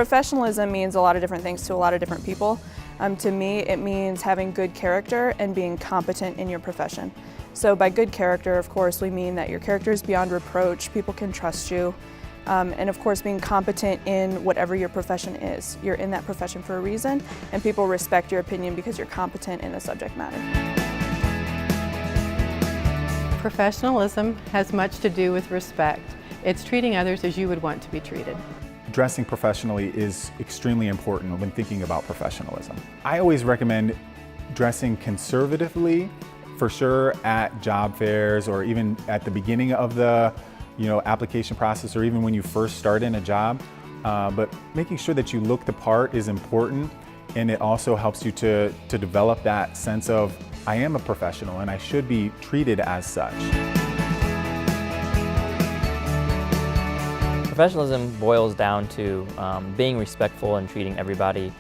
Professionalism means a lot of different things to a lot of different people. To me, it means having good character and being competent in your profession. So by good character, of course, we mean that your character is beyond reproach, people can trust you, and of course being competent in whatever your profession is. You're in that profession for a reason, and people respect your opinion because you're competent in the subject matter. Professionalism has much to do with respect. It's treating others as you would want to be treated. Dressing professionally is extremely important when thinking about professionalism. I always recommend dressing conservatively, for sure, at job fairs or even at the beginning of the application process, or even when you first start in a job. But making sure that you look the part is important, and it also helps you to develop that sense of, I am a professional and I should be treated as such. Professionalism boils down to being respectful and treating everybody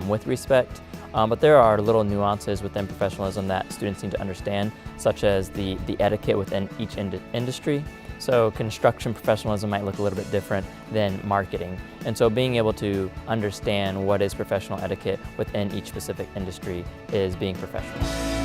with respect, but there are little nuances within professionalism that students need to understand, such as the etiquette within each industry. So construction professionalism might look a little bit different than marketing, and so being able to understand what is professional etiquette within each specific industry is being professional.